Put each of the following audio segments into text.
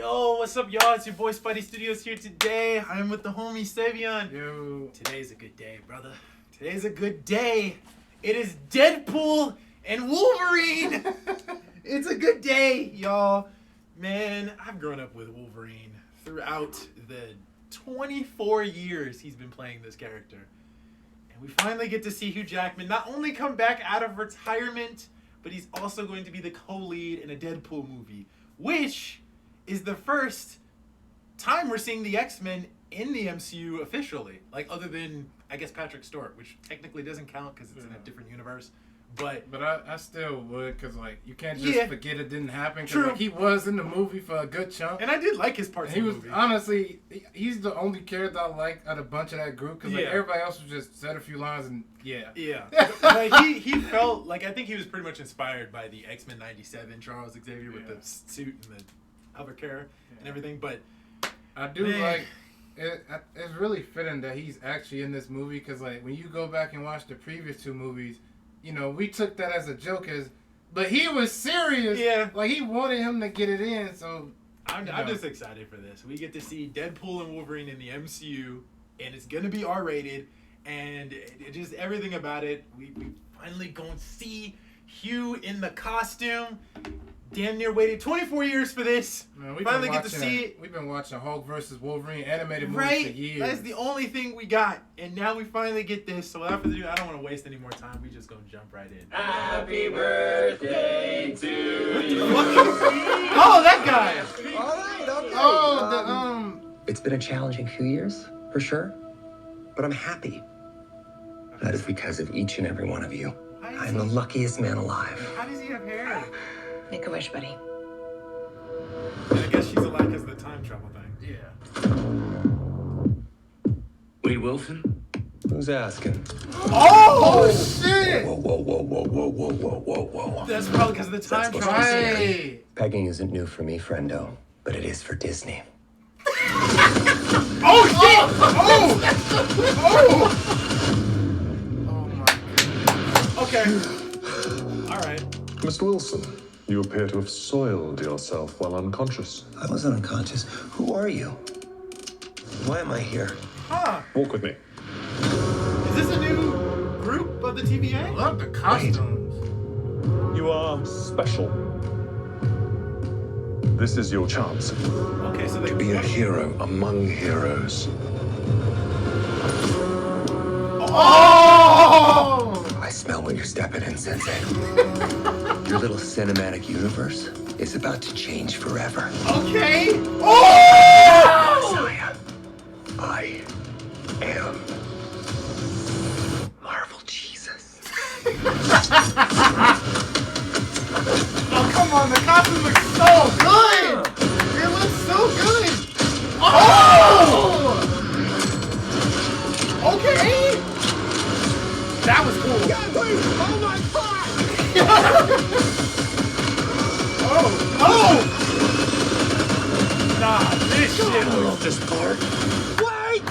Yo, what's up, y'all? It's your boy Spidey Studios here today. I'm with the homie Savion. Yo. Today's a good day, brother. Today's a good day. It is Deadpool and Wolverine. It's a good day, y'all. Man, I've grown up with Wolverine throughout the 24 years he's been playing this character. And we finally get to see Hugh Jackman not only come back out of retirement, but he's also going to be the co-lead in a Deadpool movie, which is the first time we're seeing the X-Men in the MCU officially. Like, other than, I guess, Patrick Stewart, which technically doesn't count because it's in a different universe. But I still would, because, like, you can't just forget it didn't happen. Because, like, he was in the movie for a good chunk. And I did like his parts in the movie. Honestly, he's the only character I like out of a bunch of that group. Because, like, everybody else was just said a few lines and, Yeah. Like, he felt, like, I think he was pretty much inspired by the X-Men 97 Charles Xavier with the suit and the hover care and everything. But I do like... It's really fitting that he's actually in this movie. Because, like, when you go back and watch the previous two movies... You know, we took that as a joke, but he was serious. Yeah. Like, he wanted him to get it in, so... I'm just excited for this. We get to see Deadpool and Wolverine in the MCU, and it's going to be R-rated, and just everything about it. We finally going to see Hugh in the costume. Damn near waited 24 years for this. Man, we finally get to see it. We've been watching Hulk versus Wolverine animated movies for years. That's the only thing we got. And now we finally get this. So without further ado, I don't want to waste any more time. We just gonna jump right in. Happy birthday to you. Oh, that guy. All right, okay. It's been a challenging few years, for sure. But I'm happy. That is because of each and every one of you. I'm the luckiest man alive. How does he have hair? Make a wish, buddy. And I guess she's alive because of the time travel thing. Yeah. Woody Wilson? Who's asking? Oh, shit! Whoa. That's probably because of the time travel. Right. Pegging isn't new for me, friendo, but it is for Disney. Oh, shit! Oh my God. Okay. All right. Mr. Wilson, you appear to have soiled yourself while unconscious. I wasn't unconscious. Who are you? Why am I here? Huh. Walk with me. Is this a new group of the TVA? I love the costumes. You are special. This is your chance. Okay, so To be a hero among heroes. Oh! I smell what you're stepping in, Sensei. Your little cinematic universe is about to change forever. Okay. Oh! Messiah, I am Marvel Jesus. Oh, come on. The costume looks so good. It looks so good. Oh! Okay. That was cool. Oh my God! Oh! Nah, this shit looks... This part. Wait!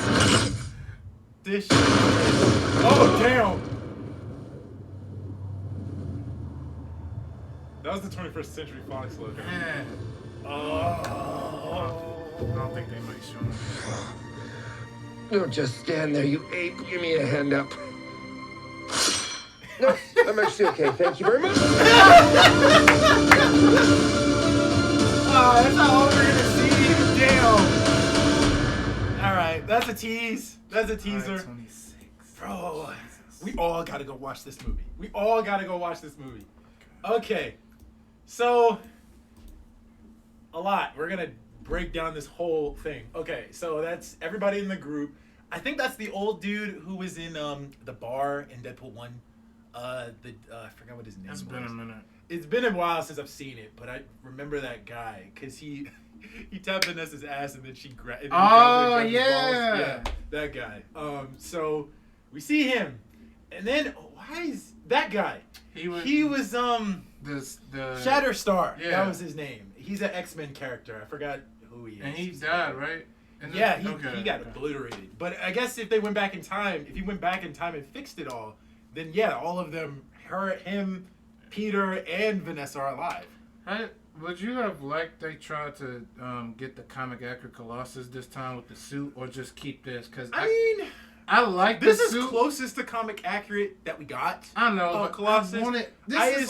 This shit looks... Oh, damn. That was the 21st Century Fox logo. Man. Oh. I don't think they might show him. Don't just stand there, you ape. Give me a hand up. No, I'm actually okay. Thank you very much. Oh, that's not all we're gonna see. Damn. All right, that's a tease. That's a teaser. 26. Bro, we all gotta go watch this movie. Okay, so a lot. We're gonna break down this whole thing. Okay, so that's everybody in the group. I think that's the old dude who was in the bar in Deadpool 1. I forgot what his name was. It's been a minute. It's been a while since I've seen it, but I remember that guy because he tapped Vanessa's ass and then she grabbed. Oh, his yeah. Yeah, that guy. So we see him, and then why is that guy? He was the Shatterstar. Yeah. That was his name. He's an X-Men character. I forgot who he is. And he died, right? Yeah, he got obliterated. But I guess if he went back in time and fixed it all, then yeah, all of them, him, Peter, and Vanessa are alive. Would you have liked they tried to get the comic accurate Colossus this time with the suit, or just keep this? Because I mean, I like this the is suit. closest to comic accurate that we got. I know, but Colossus. I wanted, this is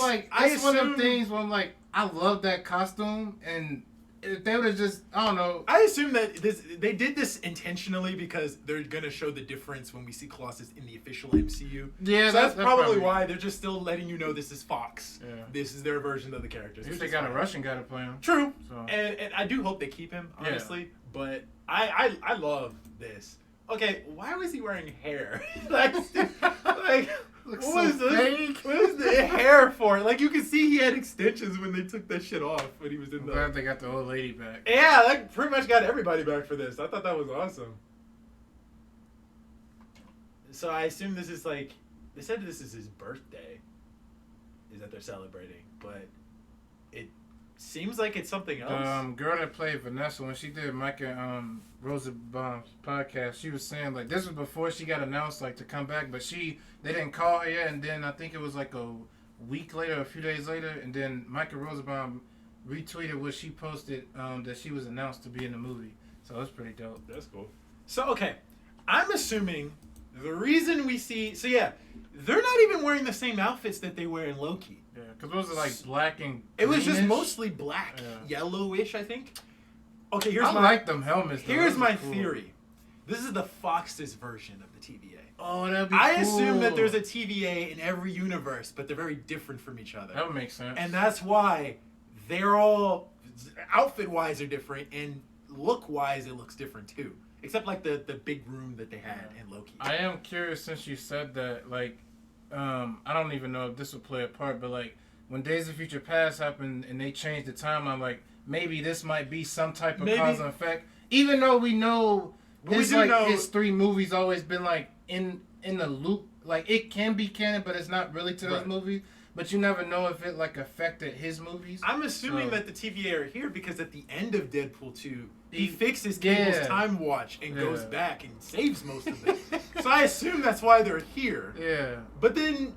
one of them things where I'm like, I love that costume, and if they would have just, I don't know. I assume that they did this intentionally because they're gonna show the difference when we see Colossus in the official MCU. Yeah, so that's probably why they're just still letting you know this is Fox. Yeah. This is their version of the characters. They got a Russian guy to play him. True. So. And I do hope they keep him, honestly. But I love this. Okay, why was he wearing hair? like what was the hair for? Like, you could see he had extensions when they took that shit off when he was in the... Glad they got the old lady back. Yeah, that pretty much got everybody back for this. I thought that was awesome. So I assume this is like... They said this is his birthday. Is that they're celebrating. But it seems like it's something else. Girl that played Vanessa, when she did Mike and Rosenbaum's podcast, she was saying, like, this was before she got announced, like, to come back, but they didn't call her yet, and then I think it was like a week later, a few days later, and then Mike and Rosenbaum retweeted what she posted, that she was announced to be in the movie. So that's pretty dope. That's cool. So, okay, I'm assuming the reason we see... So, yeah, they're not even wearing the same outfits that they wear in Loki. Yeah, because those are, like, black and It was just greenish. mostly black. Yeah. Yellowish, I think. Okay, I like them helmets, though. Here's my theory. This is the Fox's version of the TVA. Oh, that'd be I cool. assume that there's a TVA in every universe, but they're very different from each other. That would make sense. And that's why they're all... Outfit-wise are different, and look-wise it looks different, too. Except, like, the big room that they had in Loki. I am curious, since you said that, like... I don't even know if this will play a part, but, like, when Days of Future Past happened and they changed the timeline, like, maybe this might be some type of cause and effect. Even though we know his 3 movies always been, like, in the loop. Like, it can be canon, but it's not really to those movies. But you never know if it, like, affected his movies. I'm assuming that the TVA are here because at the end of Deadpool 2, he fixes Cable's time watch and goes back and saves most of it. So I assume that's why they're here. Yeah. But then,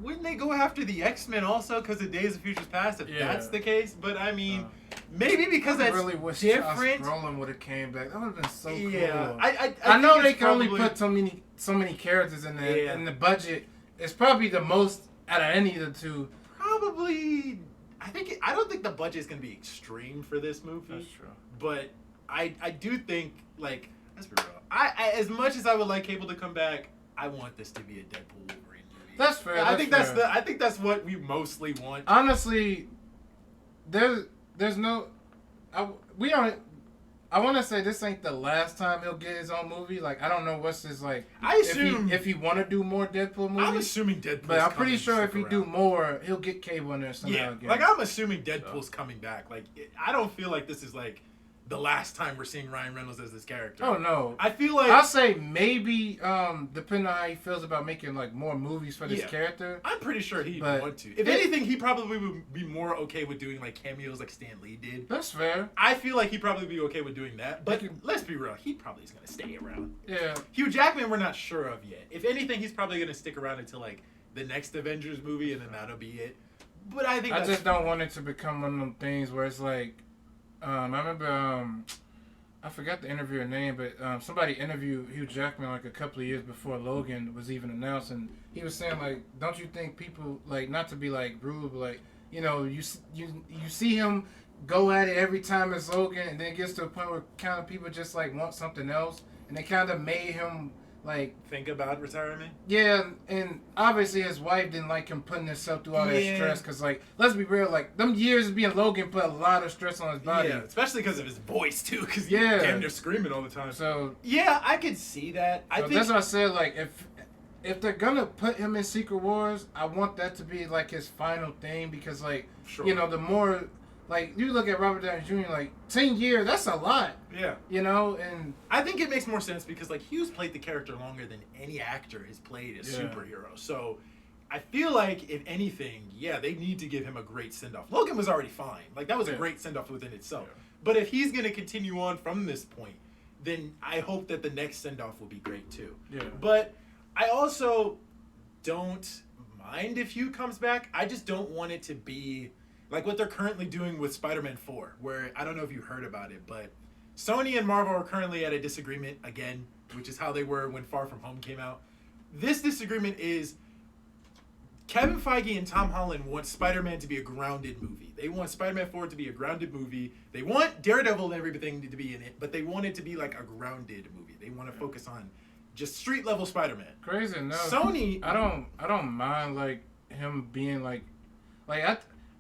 wouldn't they go after the X-Men also because of Days of Future Past if that's the case? But I mean, maybe because that's really wish different. Josh Brolin would have came back. That would have been so cool. Yeah. I know they can only put so many characters in there, and the budget is probably the most out of any of the two. Probably. I don't think the budget is going to be extreme for this movie. That's true. But I do think, like, let's be real. I as much as I would like Cable to come back, I want this to be a Deadpool Wolverine movie. That's fair. I think that's what we mostly want. Honestly, there's no. I want to say this ain't the last time he'll get his own movie. Like, I don't know what's his, like... I assume... If he want to do more Deadpool movies... I'm assuming Deadpool's But I'm pretty sure if he around. do more, he'll get Cable in there somehow again. Like, I'm assuming Deadpool's coming back. Like, I don't feel like this is, like, the last time we're seeing Ryan Reynolds as this character. Oh, no. I feel like... I'll say maybe, depending on how he feels about making, like, more movies for this character. I'm pretty sure he'd want to. If anything, he probably would be more okay with doing, like, cameos like Stan Lee did. That's fair. I feel like he'd probably be okay with doing that. But let's be real. He probably is going to stay around. Yeah. Hugh Jackman, we're not sure of yet. If anything, he's probably going to stick around until, like, the next Avengers movie, and then that'll be it. But I think I just don't want it to become one of them things where it's like... I remember... I forgot the interviewer name, but somebody interviewed Hugh Jackman like a couple of years before Logan was even announced, and he was saying, like, don't you think people, like, not to be like rude, but like, you know, you see him go at it every time it's Logan, and then it gets to a point where kind of people just like want something else, and they kind of made him like think about retirement. Yeah, and obviously his wife didn't like him putting himself through all that stress, because, like, let's be real, like, them years of being Logan put a lot of stress on his body. Yeah, especially because of his voice, too, because he's damn near screaming all the time. So, yeah, I could see that. I think that's what I said, like, if they're gonna put him in Secret Wars, I want that to be, like, his final thing, because, like, you know, the more... Like, you look at Robert Downey Jr., like, 10 years, that's a lot. Yeah. You know, and... I think it makes more sense because, like, Hughes played the character longer than any actor has played a superhero. So, I feel like, if anything, they need to give him a great send-off. Logan was already fine. Like, that was a great send-off within itself. Yeah. But if he's going to continue on from this point, then I hope that the next send-off will be great, too. Yeah. But I also don't mind if Hugh comes back. I just don't want it to be... like what they're currently doing with Spider-Man 4, where I don't know if you heard about it, but Sony and Marvel are currently at a disagreement again, which is how they were when Far From Home came out. This disagreement is Kevin Feige and Tom Holland want Spider-Man to be a grounded movie. They want Spider-Man 4 to be a grounded movie. They want Daredevil and everything to be in it, but they want it to be like a grounded movie. They want to focus on just street level Spider-Man. Crazy enough. Sony, I don't mind like him being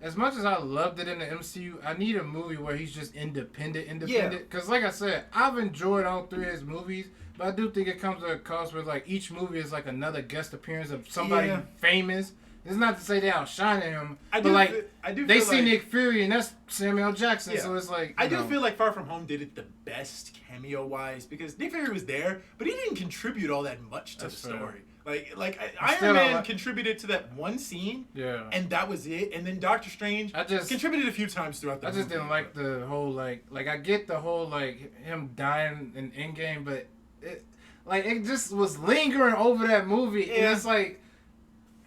as much as I loved it in the MCU, I need a movie where he's just independent. Because like I said, I've enjoyed all three of his movies, but I do think it comes at a cost where like each movie is like another guest appearance of somebody famous. It's not to say they outshine him, they see like, Nick Fury and that's Samuel L. Jackson, so it's like I do feel like Far From Home did it the best cameo wise because Nick Fury was there, but he didn't contribute all that much to the story. Like Iron Man contributed to that one scene, and that was it. And then Doctor Strange contributed a few times throughout the movie. I just didn't like the whole like I get the whole like him dying in Endgame, but it just was lingering over that movie, and it's like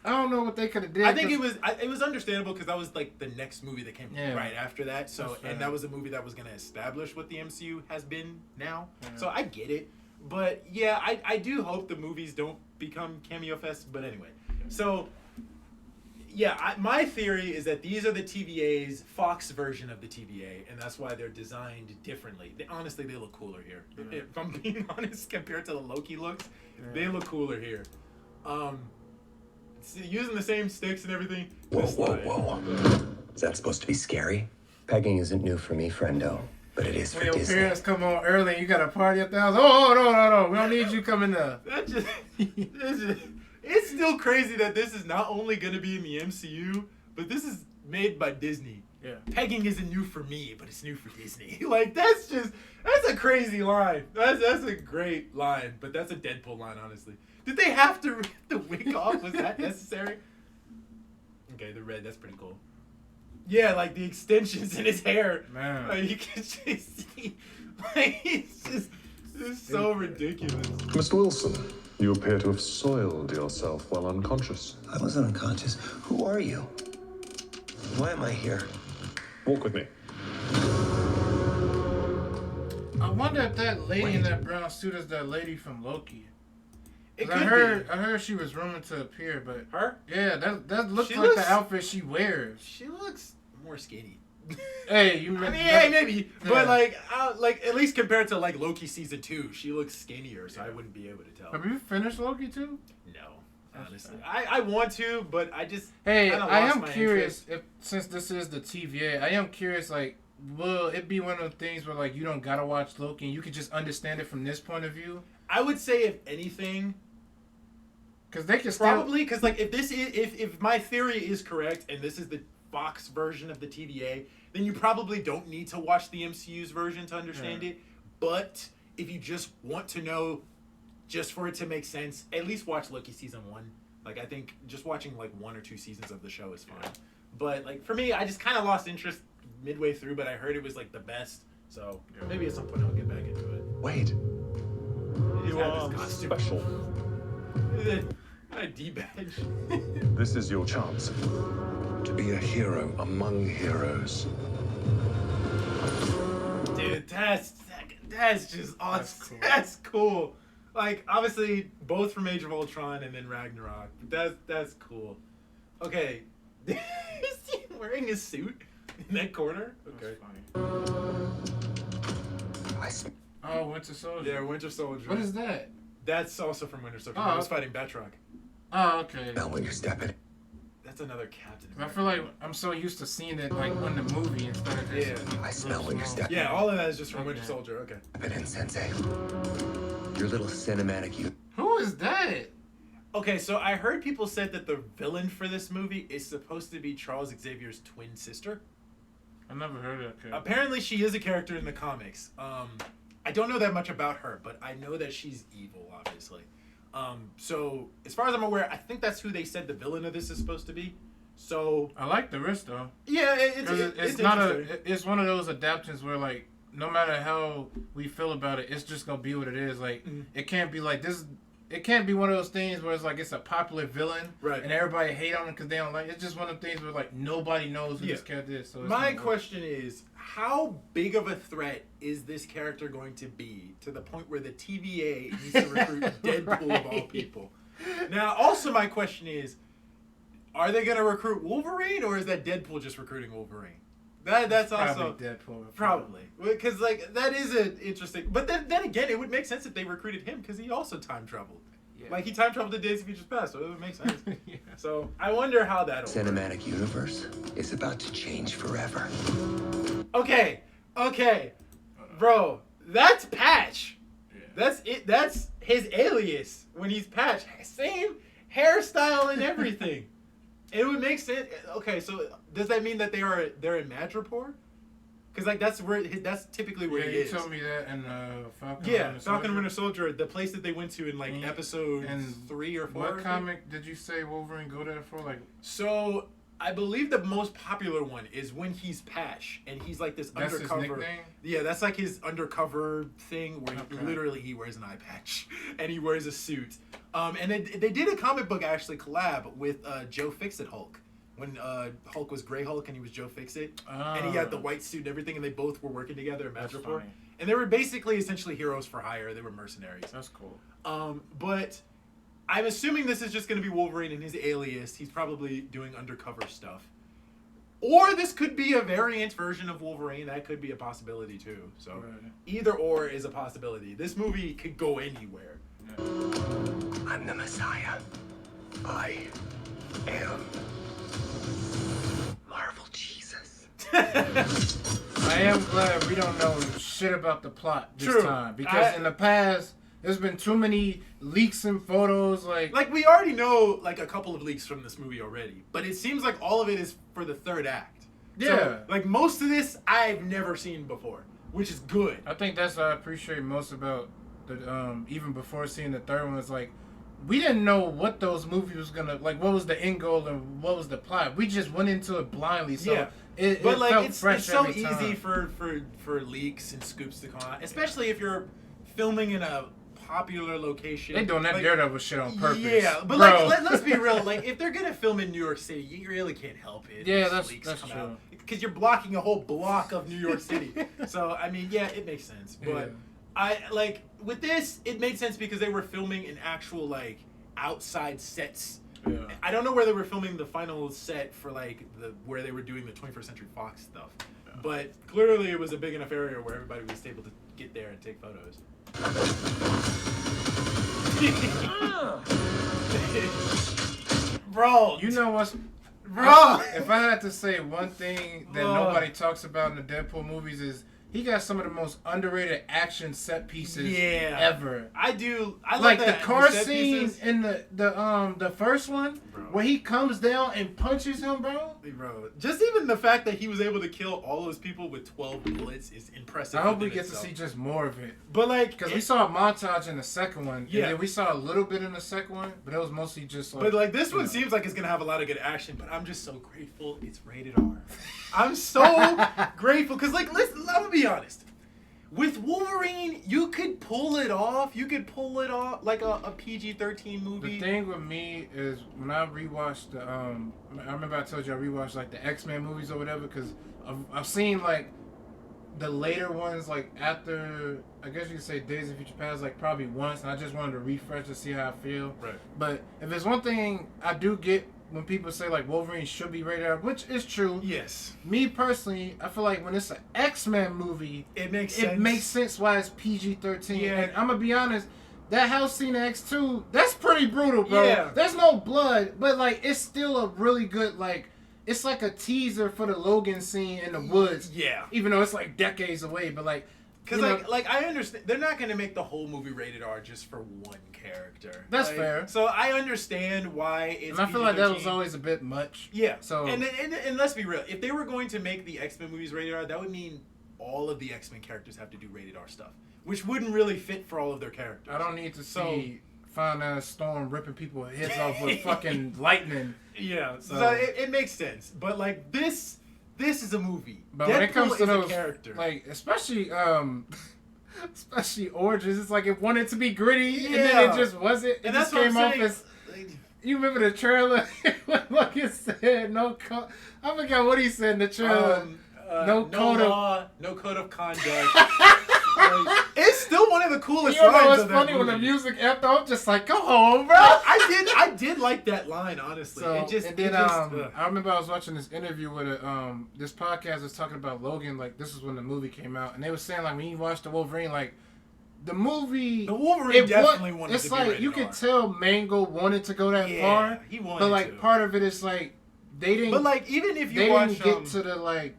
I don't know what they could have did. I think it was understandable because that was like the next movie that came right after that. So and that was a movie that was going to establish what the MCU has been now. Yeah. So I get it. But yeah, I do hope the movies don't become cameo fests. But anyway, so yeah, my theory is that these are the TVA's Fox version of the TVA, and that's why they're designed differently. Honestly, they look cooler here. If I'm being honest, compared to the Loki looks, they look cooler here. Using the same sticks and everything. Whoa. Is that supposed to be scary? Pegging isn't new for me, friendo. But it is for Disney. When your parents come on early and you got a party at the house, no. We don't need you coming there. It's still crazy that this is not only going to be in the MCU, but this is made by Disney. Yeah. Pegging isn't new for me, but it's new for Disney. Like, that's a crazy line. That's a great line, but that's a Deadpool line, honestly. Did they have to rip the wig off? Was that necessary? Okay, the red, that's pretty cool. Yeah, like the extensions in his hair. Man. Like, you can just see. Like, it's so ridiculous. Mr. Wilson, you appear to have soiled yourself while unconscious. I wasn't unconscious. Who are you? Why am I here? Walk with me. I wonder if that lady in that brown suit is that lady from Loki. I heard she was rumored to appear, but her? Yeah, that looks like the outfit she wears. She looks more skinny. Hey, maybe, but like at least compared to like Loki season 2, she looks skinnier, so I wouldn't be able to tell. Have you finished Loki too? No, honestly, I want to, but I just I am curious if since this is the TVA, I am curious like. Will it be one of the things where like you don't gotta watch Loki and you can just understand it from this point of view? I would say if anything, because they can probably because like if my theory is correct and this is the Fox version of the TVA, then you probably don't need to watch the MCU's version to understand it. But if you just want to know, just for it to make sense, at least watch Loki season 1. Like I think just watching like 1 or 2 seasons of the show is fine. But like for me, I just kind of lost interest midway through, but I heard it was like the best, so maybe at some point I'll get back into it. Wait. You are special. My D badge. This is your chance to be a hero among heroes. Dude, that's just awesome. That's cool. Like obviously both from Age of Ultron and then Ragnarok. But that's cool. Okay, is he wearing a suit? In that corner? Okay. Oh, Winter Soldier. Yeah, Winter Soldier. What is that? That's also from Winter Soldier. I was fighting Batroc. Oh, okay. Now when you're stepping. That's another Captain America. I feel like I'm so used to seeing it like on the movie instead of just... I smell when you're stepping. Yeah, all of that is just from Winter Soldier. Okay. Step it in, Sensei. Your little cinematic Who is that? Okay, so I heard people said that the villain for this movie is supposed to be Charles Xavier's twin sister. I never heard of that character. Apparently, she is a character in the comics. I don't know that much about her, but I know that she's evil, obviously. So, as far as I'm aware, I think that's who they said the villain of this is supposed to be. So I like the risk, though. Yeah, it's not it's one of those adaptations where, like, no matter how we feel about it, it's just going to be what it is. Like, it can't be like this. it can't be one of those things where it's like it's a popular villain, right? And everybody hate on him because they don't like. It's just one of the things where like nobody knows who this character is. So my question is, how big of a threat is this character going to be to the point where the TVA needs to recruit Deadpool of all people? Now, also my question is, are they going to recruit Wolverine, or is that Deadpool just recruiting Wolverine? That's also Deadpool. Probably, because like that is an interesting. But then again, it would make sense if they recruited him because he also time traveled. Yeah. Like he time traveled to Days of Future Past, so it would make sense. Yeah. So I wonder how that. Cinematic universe is about to change forever. Okay, bro, that's Patch. Yeah. That's it. That's his alias when he's Patch. Same hairstyle and everything. It would make sense. Okay, so does that mean that they're in Madripoor? Because like that's typically where he is. Yeah, you told me that in Falcon. Yeah, Falcon and Winter Soldier, the place that they went to in like episode 3 or 4. What comic did you say Wolverine go there for? Like, so I believe the most popular one is when he's Patch and he's like this that's undercover. His nickname? Yeah, that's like his undercover thing where he wears an eye patch and he wears a suit. And they did a comic book actually collab with Joe Fixit Hulk. When Hulk was Grey Hulk and he was Joe Fixit, and he had the white suit and everything, and they both were working together in Madripoor. And they were basically essentially heroes for hire. They were mercenaries. That's cool. But I'm assuming this is just going to be Wolverine and his alias. He's probably doing undercover stuff. Or this could be a variant version of Wolverine. That could be a possibility too. So either or is a possibility. This movie could go anywhere. Yeah. I'm the Messiah. I am Marvel Jesus. I am glad we don't know shit about the plot this time. Because in the past, there's been too many leaks and photos. Like we already know like a couple of leaks from this movie already. But it seems like all of it is for the third act. Yeah. So, like most of this I've never seen before, which is good. I think that's what I appreciate most about the even before seeing the third one was like, we didn't know what those movies was gonna like. What was the end goal and what was the plot? We just went into it blindly. So it felt fresh it's so every time. easy for leaks and scoops to come out, especially if you're filming in a popular location. They doing that Daredevil shit on purpose. Yeah, but like let's be real. Like if they're gonna film in New York City, you really can't help it. Yeah, that's true. Because you're blocking a whole block of New York City. So I mean, yeah, it makes sense. But I like with this, it made sense because they were filming in actual like outside sets. Yeah. I don't know where they were filming the final set for like where they were doing the 21st Century Fox stuff, but clearly it was a big enough area where everybody was able to get there and take photos. Bro, you know what's bro? If I had to say one thing that nobody talks about in the Deadpool movies is he got some of the most underrated action set pieces ever. I do. I like the car scene in the first one where he comes down and punches him, bro. Just even the fact that he was able to kill all those people with 12 bullets is impressive. I hope we get to see just more of it. But like, because we saw a montage in the second one, and then we saw a little bit in the second one, but it was mostly just like. But like this one seems like it's gonna have a lot of good action. But I'm just so grateful it's rated R. I'm so grateful because like, listen, I'm gonna be honest. With Wolverine, you could pull it off. You could pull it off like a PG-13 movie. The thing with me is when I rewatched the I remember I told you I rewatched like the X-Men movies or whatever because I've seen like the later ones like after I guess you could say Days of Future Past like probably once, and I just wanted to refresh to see how I feel. Right. But if there's one thing I do get when people say like Wolverine should be rated R, which is true. Yes. Me personally, I feel like when it's an X-Men movie, it makes sense. It makes sense why it's PG-13. Yeah. And I'm gonna be honest, that house scene in X2, that's pretty brutal, bro. Yeah. There's no blood, but like it's still a really good like. It's like a teaser for the Logan scene in the woods. Yeah. Even though it's like decades away, but like. Because like I understand they're not gonna make the whole movie rated R just for one character. That's fair. So I understand why it's. And I feel like that was always a bit much. Yeah. So and let's be real, if they were going to make the X-Men movies rated R, that would mean all of the X-Men characters have to do rated R stuff, which wouldn't really fit for all of their characters. I don't need to see Fine Storm ripping people's heads off with fucking lightning. Yeah. So it makes sense, but like this is a movie. But Deadpool when it comes to those characters, like especially Especially Origins. It's like it wanted to be gritty, and Yeah. then it just wasn't. It And just that's what I'm came off saying. as... You remember the trailer? Like it said, I forgot what he said in the trailer. No code of law, no code of conduct. It's still one of the coolest You know lines what's of that funny movie. when the music after? I'm just like, go home, bro. I did like that line, honestly. So, it just, I remember I was watching this interview with this podcast was talking about Logan. Like this was when the movie came out, and they were saying like when you watch the Wolverine, like the movie, the Wolverine definitely wanted it's to be like rated you R. could tell Mango wanted to go that far. He wanted but like to. part of it is like they didn't. But like even if you they watch, didn't get to the like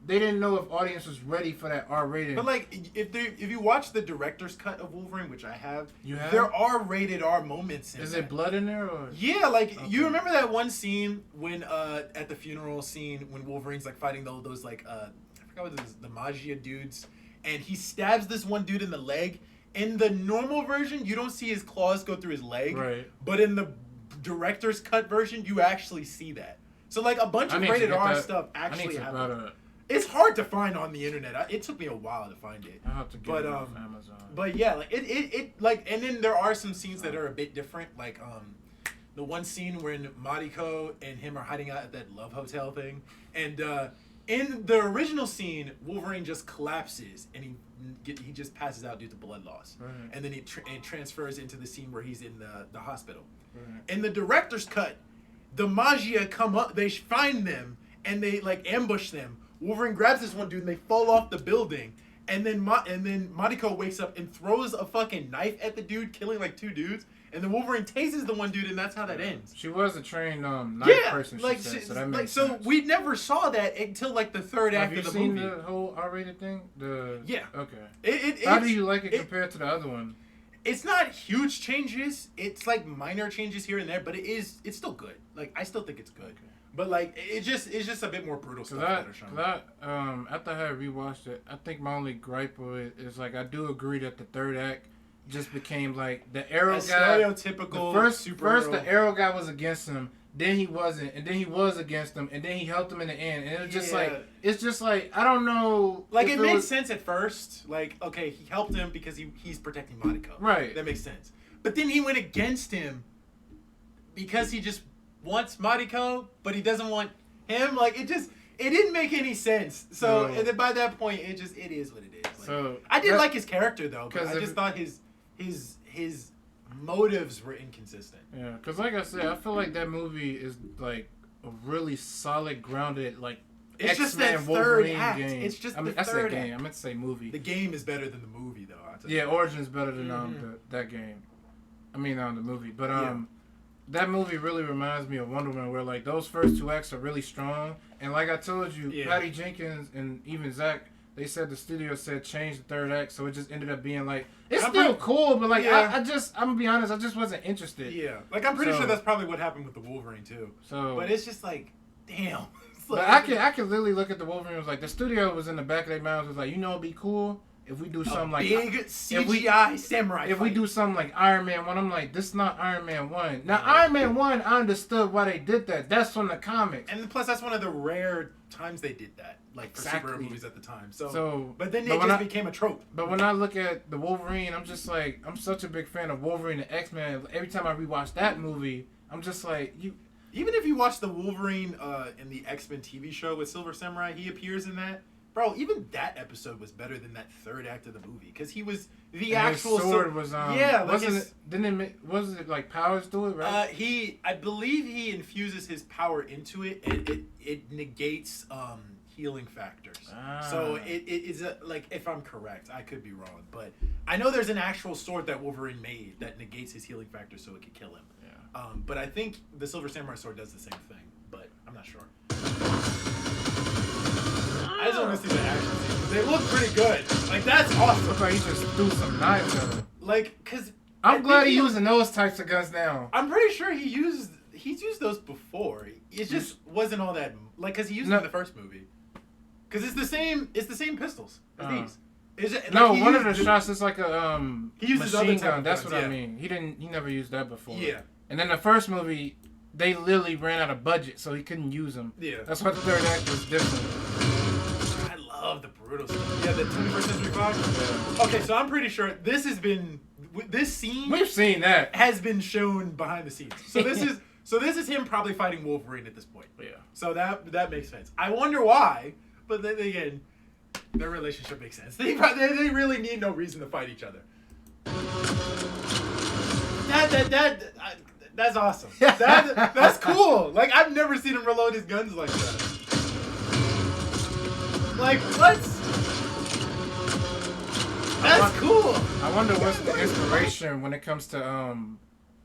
they didn't know if audience was ready for that R rating. But like if you watch the director's cut of Wolverine, which I have, You have? there are rated R moments in Is that. it blood in there or? Yeah, like Okay. you remember that one scene when at the funeral scene when Wolverine's like fighting those like I forgot what it was, the Magia dudes, and he stabs this one dude in the leg. In the normal version, you don't see his claws go through his leg, Right. but in the director's cut version, you actually see that. So like a bunch of rated R stuff actually happens. It's hard to find on the internet. It took me a while to find it. I have to get it off Amazon. But yeah, like it like, and then there are some scenes that are a bit different. Like the one scene when Mariko and him are hiding out at that love hotel thing, and in the original scene, Wolverine just collapses and he just passes out due to blood loss, Right. and then it transfers into the scene where he's in the hospital. Right. In the director's cut, the Magia come up, they find them and they like ambush them. Wolverine grabs this one dude and they fall off the building. And then Mariko wakes up and throws a fucking knife at the dude, killing like 2 dudes. And then Wolverine tases the one dude, and that's how that ends. She was a trained knife person, she said, so that makes sense. We never saw that until like the third act of the movie. Have you seen the whole R-rated thing? Yeah. Okay. How do you like it compared to the other one? It's not huge changes. It's like minor changes here and there, but it's still good. Like I still think it's good. Okay. But like it's just a bit more brutal stuff that are shown. After I had rewatched it, I think my only gripe with it is like I do agree that the third act just became like the Arrow guy. Stereotypical. First the Arrow guy was against him, then he wasn't, and then he was against him, and then he helped him in the end. And it was just like I don't know. Like it made sense at first. Like okay, he helped him because he's protecting Mariko. Right. That makes sense. But then he went against him because he just wants Mariko, but he doesn't want him. Like it didn't make any sense. So and then by that point, it is what it is. Like, so I did like his character though, but I just thought his motives were inconsistent. Yeah, because like I said, I feel like that movie is like a really solid, grounded like. It's X-Men just that Wolverine third act. game. It's just I mean, the third that's that game. act. I meant to say movie. The game is better than the movie though. Yeah, Origin's better than that game. I mean, the movie, but that movie really reminds me of Wonder Woman, where like those first 2 acts are really strong, and like I told you, Patty Jenkins and even Zach, they said the studio said change the third act, so it just ended up being like it's still cool, but like I'm gonna be honest, I just wasn't interested. Yeah, like I'm pretty sure that's probably what happened with the Wolverine too. So, but it's just like, damn. But I can literally look at the Wolverine. It was like the studio was in the back of their minds. Was like, it'd be cool if we do something like big CGI samurai. If we do something like Iron Man 1, I'm like, this is not Iron Man 1. Now Iron Man 1, I understood why they did that. That's from the comics. And plus, that's one of the rare times they did that, like for superhero movies at the time. But then it just became a trope. But when I look at the Wolverine, I'm just like, I'm such a big fan of Wolverine and X-Men. Every time I rewatch that movie, I'm just like, Even if you watch the Wolverine in the X-Men TV show with Silver Samurai, he appears in that. Bro, even that episode was better than that third act of the movie because he was the actual sword was wasn't it like powers to it, right? I believe he infuses his power into it and it negates healing factors. So it is like, if I'm correct, I could be wrong, but I know there's an actual sword that Wolverine made that negates his healing factor so it could kill him. Yeah. But I think the Silver Samurai sword does the same thing, but I'm not sure. I just want to see the action scenes. They look pretty good. Like, that's awesome. Look like he just threw some knives at him. Like, cause I'm glad he's using those types of guns now. I'm pretty sure he's used those before. It just wasn't all that, like, cause he used them in the first movie. Cause it's the same pistols as these. One of the shots is like a he uses machine other gun. That's guns, what I mean. He never used that before. Yeah. And then the first movie, they literally ran out of budget, so he couldn't use them. Yeah. That's why the third act was different. I love the Boruto stuff. Yeah, the 21st Century Fox. Okay, so I'm pretty sure this scene We've seen that. has been shown behind the scenes. So this is him probably fighting Wolverine at this point. Yeah. So that makes sense. I wonder why, but then again, their relationship makes sense. They really need no reason to fight each other. That's awesome. That's cool. Like, I've never seen him reload his guns like that. Like, what? That's cool. I wonder what's the inspiration when it comes to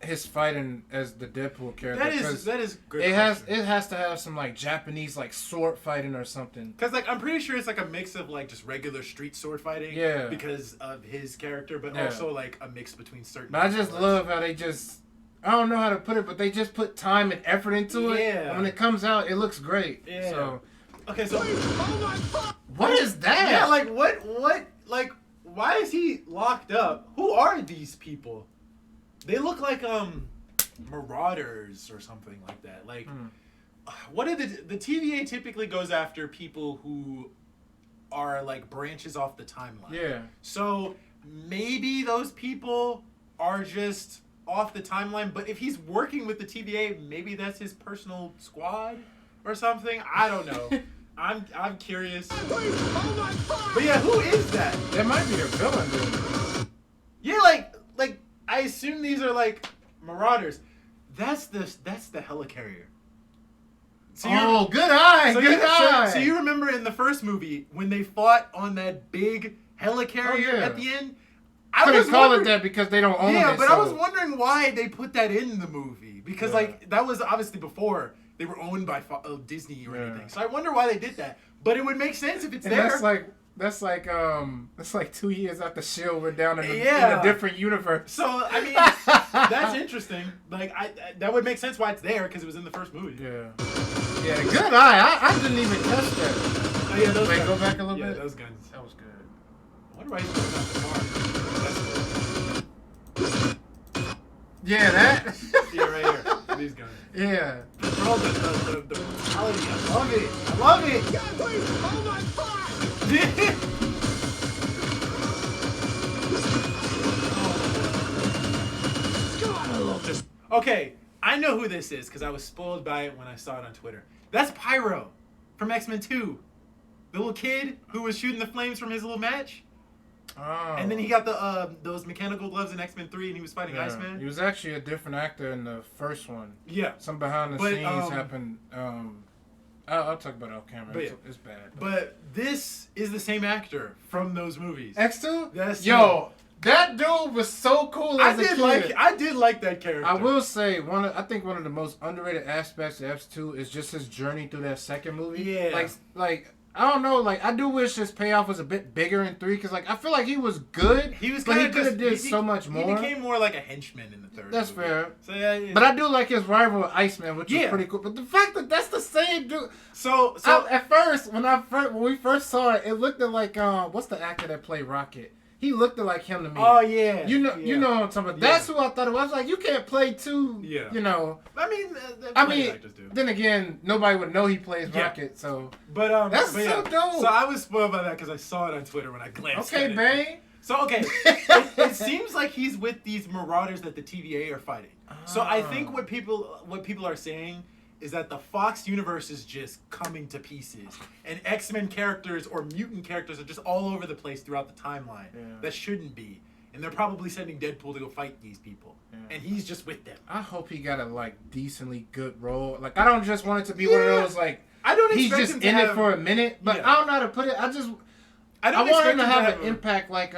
his fighting as the Deadpool character. That is good. It has to have some like Japanese like sword fighting or something. Because like I'm pretty sure it's like a mix of like just regular street sword fighting. Yeah. Because of his character, but also like a mix between certain. But I just love how they just. I don't know how to put it, but they just put time and effort into it. Yeah. And when it comes out, it looks great. Yeah. So. Okay, so. What is that? Yeah, like what? Like, why is he locked up? Who are these people? They look like marauders or something like that. Like, what are the TVA typically goes after people who are like branches off the timeline. Yeah. So maybe those people are just off the timeline, but if he's working with the TVA, maybe that's his personal squad or something. I don't know. I'm curious. But yeah, who is that? That might be a villain, dude. Yeah, like I assume these are like marauders. That's the helicarrier. So good eye. So Good eye. So you remember in the first movie when they fought on that big helicarrier at the end? I couldn't call it that because they don't own it. Yeah, but I was wondering why they put that in the movie because like that was obviously before they were owned by Disney or anything. So I wonder why they did that. But it would make sense if it's there. That's like 2 years after S.H.I.E.L.D. went down in a different universe. So I mean, that's interesting. Like that would make sense why it's there because it was in the first movie. Yeah. Yeah, good eye. I didn't even touch that. Oh yeah, those guns. Go back a little bit. Yeah, those guns. That was good. I wonder why he's going out the car. Yeah, that. Yeah, right here. These guns. Yeah. Bro, the brutality. I love it. I love it. God, I love this. Okay, I know who this is because I was spoiled by it when I saw it on Twitter. That's Pyro from X-Men 2. The little kid who was shooting the flames from his little match. Oh. And then he got the those mechanical gloves in X-Men 3 and he was fighting Iceman. He was actually a different actor in the first one. Yeah. Some behind the scenes happened. I'll talk about it off camera. It's bad. But this is the same actor from those movies. X2? That's Yo, that dude was so cool as a kid. I did like that character. I will say I think one of the most underrated aspects of X2 is just his journey through that second movie. Yeah. Like I don't know, like I do wish his payoff was a bit bigger in 3 because like I feel like he was good. He was but he could have did so much more. He became more like a henchman in the third. That's movie. fair. So yeah. But I do like his rival Iceman, which is pretty cool. But the fact that that's the same dude. So at first when we first saw it, it looked like what's the actor that played Rocket? He looked like him to me. Oh yeah. You know what I'm talking about. That's who I thought it was. I was like, you can't play two. Yeah. You know. I mean, actors do. Then again, nobody would know he plays Rocket. So. But that's but so dope. So I was spoiled by that because I saw it on Twitter when I glanced. Okay, at it. Bane. So it seems like he's with these marauders that the TVA are fighting. So I think what people are saying is that the Fox universe is just coming to pieces, and X-Men characters or mutant characters are just all over the place throughout the timeline. That shouldn't be, and they're probably sending Deadpool to go fight these people, and he's just with them. I hope he got a decently good role. Like I don't just want it to be one of those like I don't he's expect just him to in have, it for a minute, but I don't know how to put it. I want him to have an impact like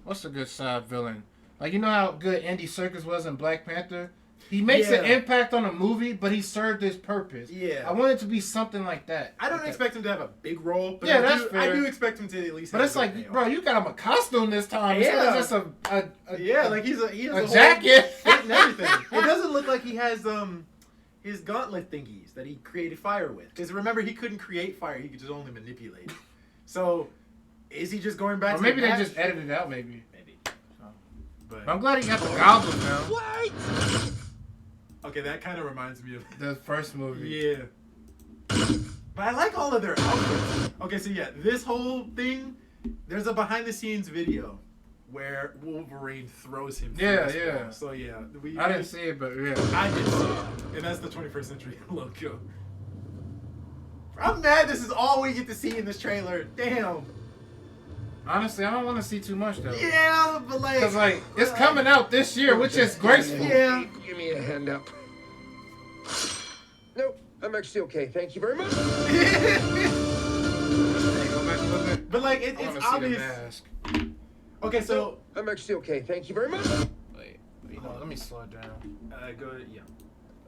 what's a good side villain? Like you know how good Andy Serkis was in Black Panther? He makes an impact on a movie, but he served his purpose. Yeah. I want it to be something like that. I don't expect him to have a big role, but that's fair. I do expect him to at least But have it's like, bro, you got him a costume this time. Yeah. It's not just like he has a jacket fit and everything. It doesn't look like he has his gauntlet thingies that he created fire with. Because remember, he couldn't create fire; he could just only manipulate it. So, is he just going back? Or to maybe the they match? just edited it out. Maybe. So. But I'm glad he got the goggles now. Wait. Okay, that kind of reminds me of the first movie. Yeah. But I like all of their outfits. Okay, so yeah, this whole thing, there's a behind the scenes video where Wolverine throws him. Yeah. Ball. So yeah, I didn't see it, but yeah. I did see it, and that's the 21st century logo. I'm mad this is all we get to see in this trailer. Damn. Honestly, I don't want to see too much though. Yeah, but like, because like it's coming out this year, which is graceful. Yeah. Give me a hand up. Nope, I'm actually okay. Thank you very much. But like, it's obvious. Okay, so I'm actually okay. Thank you very much. Wait, let me slow it down. Yeah.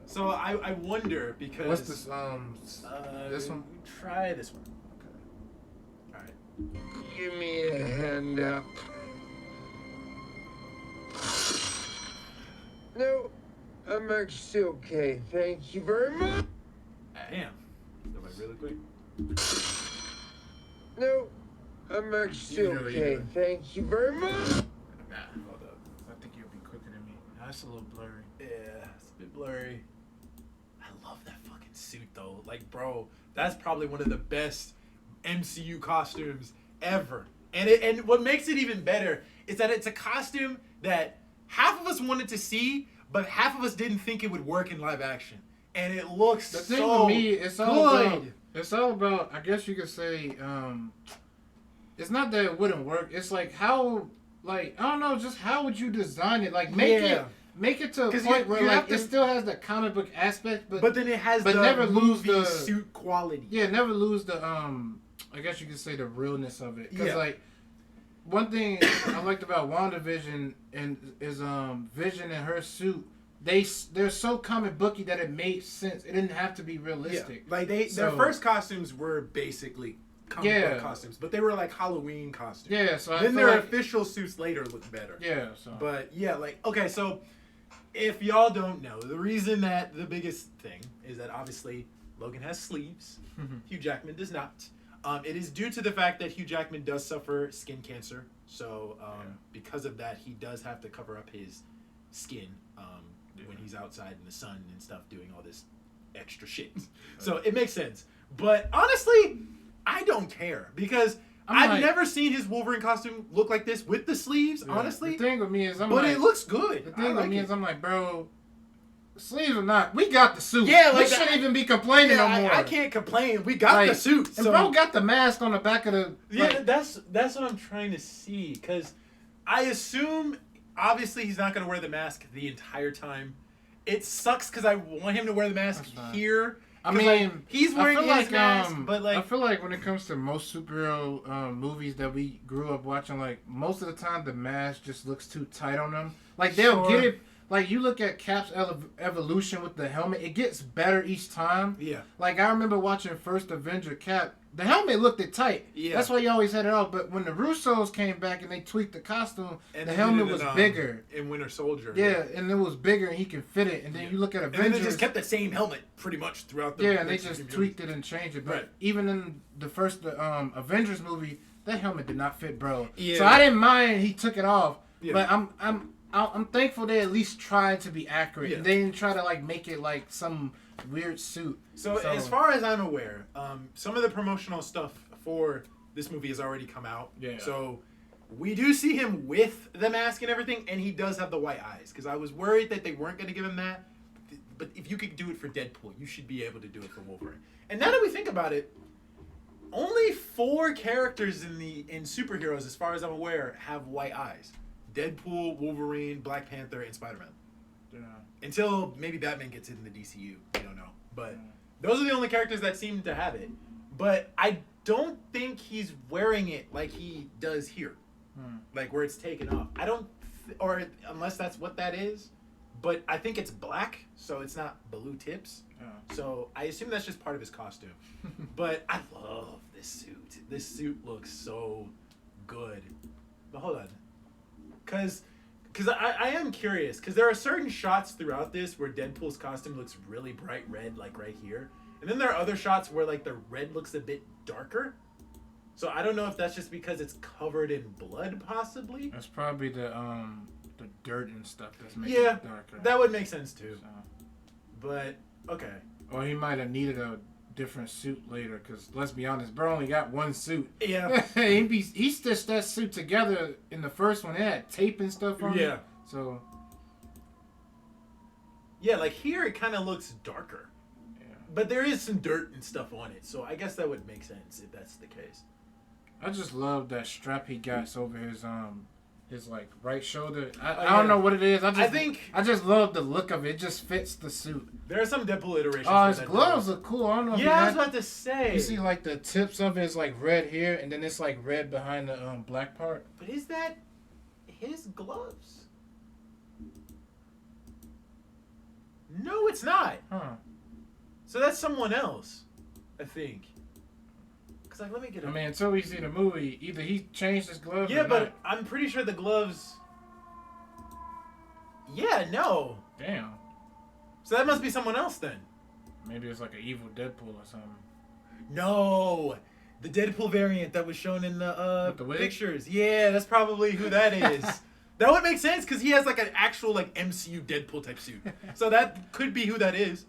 So I wonder because what's this? This one. Try this one. Okay. All right. Give me a hand up. No, I'm actually okay. Thank you very much. Damn. That went really quick. No, I'm actually okay. Thank you very much. Hold up. I think you'll be quicker than me. That's a little blurry. Yeah, it's a bit blurry. I love that fucking suit though. Like, bro, that's probably one of the best MCU costumes ever. And what makes it even better is that it's a costume that half of us wanted to see, but half of us didn't think it would work in live action. And it looks the thing so with me, it's all good. about. It's all about. I guess you could say. It's not that it wouldn't work. It's like how. Like I don't know. Just how would you design it? Like make it to a point where like it still has the comic book aspect, but then it has the never lose movie the suit quality. Yeah, never lose the I guess you could say the realness of it. Because like one thing I liked about WandaVision is Vision and her suit. They're so comic booky that it made sense. It didn't have to be realistic. Yeah. Like their first costumes were basically comic book costumes, but they were like Halloween costumes. Yeah, so then their official suits later looked better. Yeah, so but yeah, like okay, so if y'all don't know, the reason that the biggest thing is that obviously Logan has sleeves, Hugh Jackman does not. It is due to the fact that Hugh Jackman does suffer skin cancer, so because of that, he does have to cover up his skin when he's outside in the sun and stuff, doing all this extra shit. So it makes sense. But honestly, I don't care because I've never seen his Wolverine costume look like this with the sleeves. Honestly, the thing with me is it looks good. The thing with me is I'm like, bro, sleeves or not, we got the suit. Yeah, like we shouldn't even be complaining no more. I can't complain. We got the suit. And bro got the mask on the back of the. Yeah, that's what I'm trying to see because I assume obviously he's not going to wear the mask the entire time. It sucks because I want him to wear the mask here. I mean, like, he's wearing his mask, but like I feel like when it comes to most superhero movies that we grew up watching, like most of the time the mask just looks too tight on them. Like they'll get it. Like you look at Cap's evolution with the helmet, it gets better each time. Yeah. Like I remember watching First Avenger Cap. The helmet looked it tight. Yeah. That's why you always had it off. But when the Russos came back and they tweaked the costume, and the helmet was bigger. In Winter Soldier. Yeah, and it was bigger and he can fit it. And then you look at Avengers. And then they just kept the same helmet pretty much throughout the. Yeah, and they just tweaked it and changed it. But even in the first Avengers movie, that helmet did not fit, bro. Yeah. So I didn't mind he took it off. Yeah. But I'm thankful they at least tried to be accurate. Yeah. And they didn't try to like make it like some weird suit. So as far as I'm aware, some of the promotional stuff for this movie has already come out. Yeah. So we do see him with the mask and everything, and he does have the white eyes. Because I was worried that they weren't going to give him that. But if you could do it for Deadpool, you should be able to do it for Wolverine. And now that we think about it, only 4 characters in superheroes, as far as I'm aware, have white eyes. Deadpool, Wolverine, Black Panther, and Spider-Man. Yeah. Until maybe Batman gets it in the DCU. I don't know. But those are the only characters that seem to have it. But I don't think he's wearing it like he does here. Like where it's taken off. I don't... or unless that's what that is. But I think it's black, so it's not blue tips. Yeah. So I assume that's just part of his costume. But I love this suit. This suit looks so good. But hold on. Because I am curious, because there are certain shots throughout this where Deadpool's costume looks really bright red, like right here. And then there are other shots where like the red looks a bit darker. So I don't know if that's just because it's covered in blood, possibly. That's probably the dirt and stuff that's making it darker. That would make sense too. So. But, okay. Or he might have needed a different suit later. Because let's be honest, bro only got one suit. Yeah. he stitched that suit together in the first one. It had tape and stuff on it. So. Yeah, like here it kind of looks darker. Yeah. But there is some dirt and stuff on it. So I guess that would make sense if that's the case. I just love that strap he got over his like right shoulder. I don't know what it is. I just love the look of it. It just fits the suit. There are some Deadpool iterations. Oh, his gloves look cool. I don't know. Yeah, I was about to say. You see, like the tips of it is like red here, and then it's like red behind the black part. But is that his gloves? No, it's not. Huh. So that's someone else, I think. Cause like, let me get. I mean, until we see the movie, either he changed his gloves. Yeah, or but not. I'm pretty sure the gloves. Yeah, no. Damn. So that must be someone else then. Maybe it's like an evil Deadpool or something. No, the Deadpool variant that was shown in the wig? pictures. Yeah, that's probably who that is. That would make sense because he has like an actual like MCU Deadpool type suit. So that could be who that is.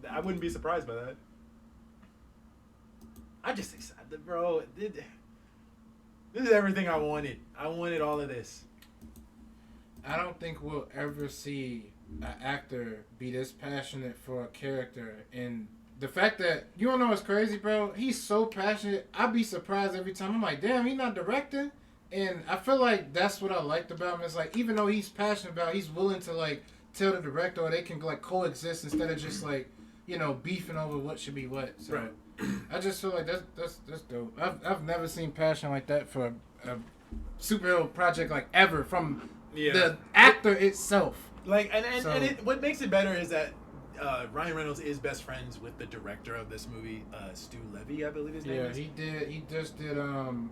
I wouldn't be surprised by that. I'm just excited, bro. This is everything I wanted. I wanted all of this. I don't think we'll ever see an actor be this passionate for a character. And the fact that, you don't know what's crazy, bro? He's so passionate. I'd be surprised every time. I'm like, damn, he's not directing? And I feel like that's what I liked about him. It's like, even though he's passionate about it, he's willing to, like, tell the director, or they can, like, coexist instead of just, like, you know, beefing over what should be what. So right. I just feel like that's dope. I've never seen passion like that for a superhero project like ever from the actor itself. Like and what makes it better is that Ryan Reynolds is best friends with the director of this movie, Stu Levy, I believe his name is. Yeah,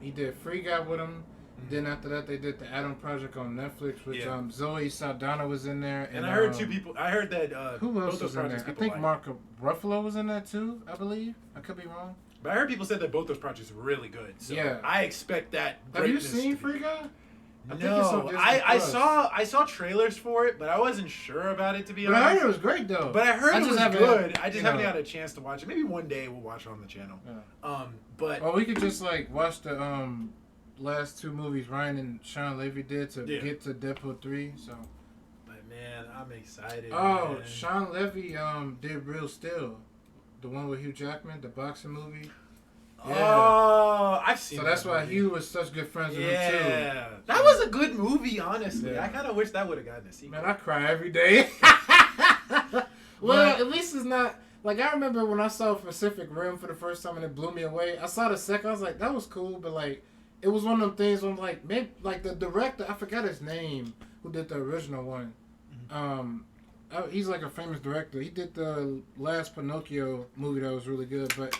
he did Free Guy with him. Then after that, they did the Adam Project on Netflix, which Zoe Saldana was in there. And I heard two people. I heard that who else both was those in there? I think Mark Ruffalo was in that too. I believe. I could be wrong. But I heard people said that both those projects were really good. So yeah, I expect that. Have you seen Free Guy? No, I saw trailers for it, but I wasn't sure about it, to be honest. But I heard it was great though. But I heard it was good. I just haven't had a chance to watch it. Maybe one day we'll watch it on the channel. Yeah. But we could just like watch the last two movies Ryan and Sean Levy did to get to Deadpool 3. So. But man, I'm excited. Oh, man. Sean Levy did Real Steel, the one with Hugh Jackman, the boxing movie. Yeah. Oh, I've seen. So that's why Hugh was such good friends with him too. Yeah, that was a good movie, honestly. Yeah. I kind of wish that would have gotten a sequel. Man, I cry every day. Well, at least it's not like I remember when I saw Pacific Rim for the first time and it blew me away. I saw the second, I was like, that was cool, but like it was one of them things where I'm like, maybe like the director, I forgot his name, who did the original one. He's like a famous director. He did the last Pinocchio movie that was really good, but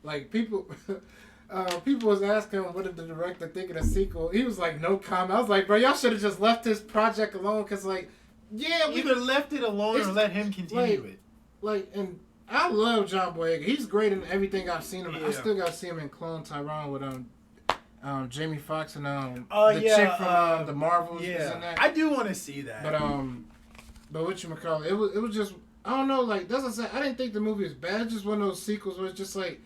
like people was asking what did the director think of the sequel. He was like, no comment. I was like, bro, y'all should have just left this project alone, because like, yeah, either left it alone or let him continue it. Like, and I love John Boyega. He's great in everything I've seen him. Yeah. I still got to see him in Clone Tyrone with Jamie Foxx and chick from the Marvels. Yeah, is in that. I do want to see that. But whatchamacallit, it was just, I don't know, like, doesn't say, I didn't think the movie was bad. It's just one of those sequels where it's just like,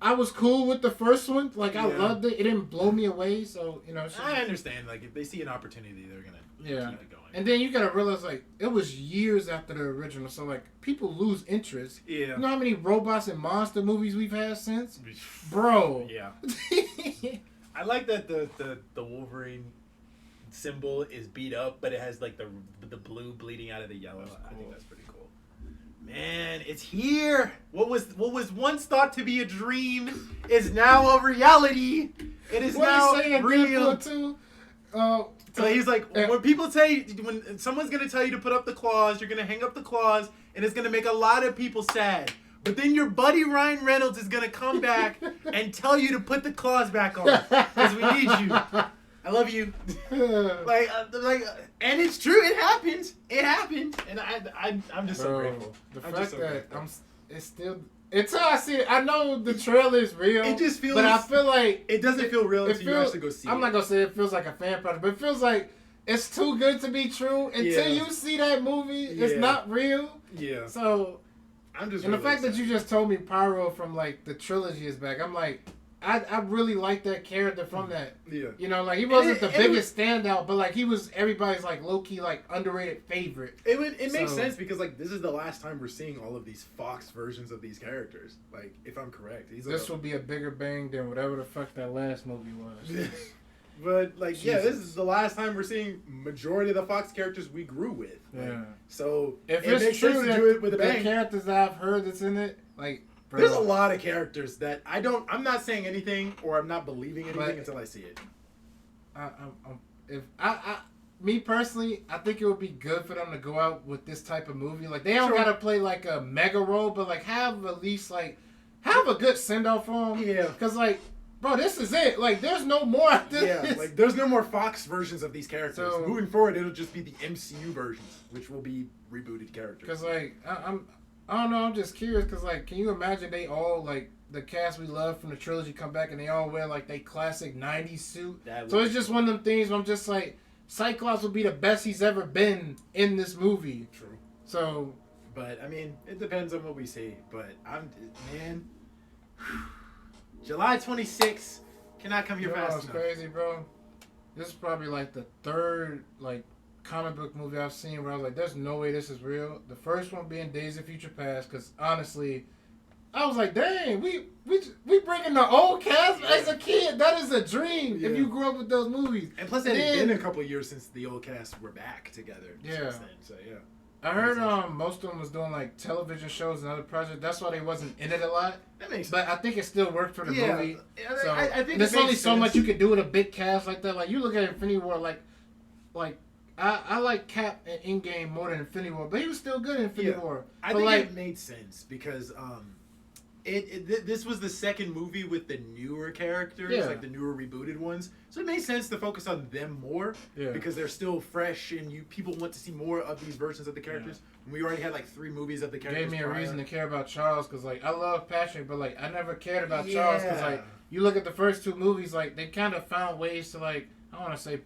I was cool with the first one. Like, I loved it. It didn't blow me away. So, you know. I understand. Like, if they see an opportunity, they're going to keep it going. And then you got to realize, like, it was years after the original. So, like, people lose interest. Yeah. You know how many robots and monster movies we've had since? Bro. Yeah. I like that the Wolverine symbol is beat up, but it has, like, the blue bleeding out of the yellow. Cool. I think that's pretty cool. Man, it's here. What was once thought to be a dream is now a reality. It is now real. Too? So he's like, when someone's gonna tell you to put up the claws, you're gonna hang up the claws, and it's gonna make a lot of people sad. But then your buddy Ryan Reynolds is gonna come back and tell you to put the claws back on because we need you. I love you. And it's true. It happens. It happened, and I'm just so grateful. The fact that it's still until I see it. I know the trailer is real. It just feels, but I feel like it doesn't feel real until you actually go see it. I'm not gonna say it feels like a fan project, but it feels like it's too good to be true. Until you see that movie, it's not real. Yeah. So I'm just. And really the fact that excited. you just told me Pyro from like the trilogy is back, I'm like, I really like that character from that. Yeah. You know, like he wasn't the biggest standout, but like he was everybody's like low key like underrated favorite. It makes sense because like this is the last time we're seeing all of these Fox versions of these characters. Like if I'm correct, This will be a bigger bang than whatever the fuck that last movie was. But like, Jesus. yeah, this is the last time we're seeing majority of the Fox characters we grew with. Like, Yeah. So If it makes it's true sense to that do it with a the bang. characters that I've heard that's in it, like, bro, There's a lot of characters that I'm not saying anything or I'm not believing anything But- until I see it. Me personally, I think it would be good for them to go out with this type of movie. Like, they don't Sure. gotta play like a mega role, but like have at least like have a good send off for them. Yeah. Cause like, bro, this is it. Like, there's no more after Yeah, this. like there's no more Fox versions of these characters. So- Moving forward, it'll just be the MCU versions, which will be rebooted characters. Cause like I don't know. I'm just curious. Cause like, can you imagine they all like the cast we love from the trilogy come back and they all wear like they classic '90s suit? That So would it's be just cool. one of them things where I'm just like, Cyclops will be the best he's ever been in this movie. True. So, But I mean, it depends on what we see. But man, July 26th cannot come here you know fast what's enough. crazy, bro? This is probably like the third like comic book movie I've seen where I was like, "There's no way this is real." The first one being Days of Future Past, because honestly, I was like, "Dang, we bringing the old cast as a kid. That is a dream. Yeah. If you grew up with those movies." And plus, it Then- had been a couple of years since the old cast were back together. Yeah. Since then, so yeah. I heard most of them was doing like television shows and other projects. That's why they wasn't in it a lot. That makes sense. But I think it still worked for the Yeah, movie. I- So, I think and there's it makes only so sense. much you could do with a big cast like that. Like you look at Infinity War, like I like Cap in Endgame more than Infinity War, but he was still good in Infinity Yeah. War. I But think like, it made sense because this was the second movie with the newer characters, Yeah. like the newer rebooted ones. So it made sense to focus on them more Yeah. because they're still fresh and people want to see more of these versions of the characters. And we already had like 3 movies of the characters. gave me a prior. reason to care about Charles because like I love Patrick, but like I never cared about Charles because Yeah. like you look at the first 2 movies, like they kind of found ways to like I don't want to say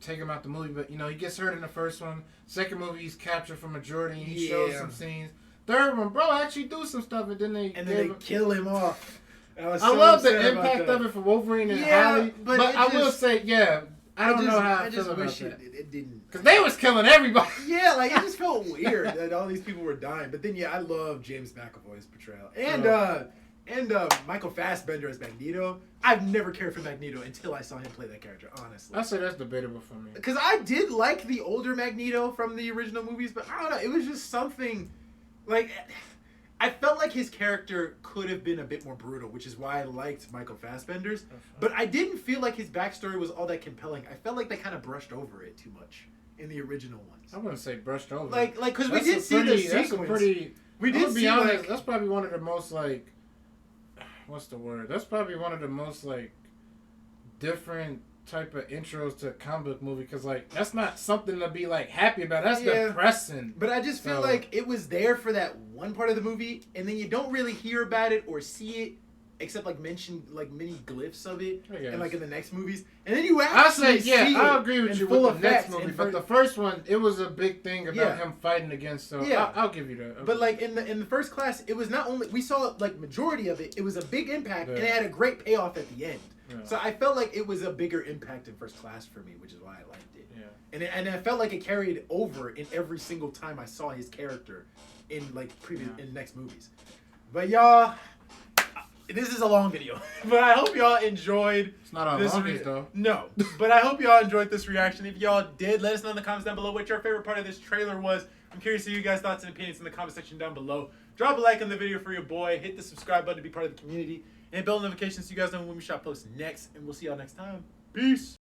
take him out the movie, but you know he gets hurt in the first one. Second movie he's captured from a Jordan. He shows Yeah. some scenes. Third one, bro, actually do some stuff, and then they And gave then they him- kill him off. I love the impact of it for Wolverine and Yeah, Harley, but but it I will just- say, yeah, I don't know how I I feel just about wish that. it didn't. Because they was killing everybody. Yeah, like it just felt weird that all these people were dying. But then, yeah, I love James McAvoy's portrayal and Michael Fassbender as Magneto. I've never cared for Magneto until I saw him play that character. Honestly, I say that's debatable for me. because I did like the older Magneto from the original movies, but I don't know. It was just something like I felt like his character could have been a bit more brutal, which is why I liked Michael Fassbender's. But I didn't feel like his backstory was all that compelling. I felt like they kind of brushed over it too much in the original ones. I wouldn't say brushed over. Like, because we That's did a see the pretty- that's a sequence. pretty. We I'm did gonna be see honest, like that's probably one of the most like, what's the word? That's probably one of the most like different type of intros to a comic book movie because like that's not something to be like happy about. That's Yeah. depressing. But I just feel So- like it was there for that one part of the movie, and then you don't really hear about it or see it, except like mention like mini glyphs of it, I guess. and like in the next movies, and then you I actually say yeah, see I it agree with in you full with the next effect movie, and but for- the first one it was a big thing about Yeah. him fighting against. So Yeah. I'll give you that. But like in the first class, it was not only we saw like majority of it. It was a big impact, Yeah. and it had a great payoff at the end. Yeah. So I felt like it was a bigger impact in first class for me, which is why I liked it. Yeah. And I felt like it carried over in every single time I saw his character in like previous in next movies. But y'all, this is a long video, but I hope y'all enjoyed. It's not our this longest though. No, but I hope y'all enjoyed this reaction. If y'all did, let us know in the comments down below what your favorite part of this trailer was. I'm curious to hear you guys' thoughts and opinions in the comment section down below. Drop a like on the video for your boy. Hit the subscribe button to be part of the community. And bell notifications so you guys know when we shall post next. And we'll see y'all next time. Peace.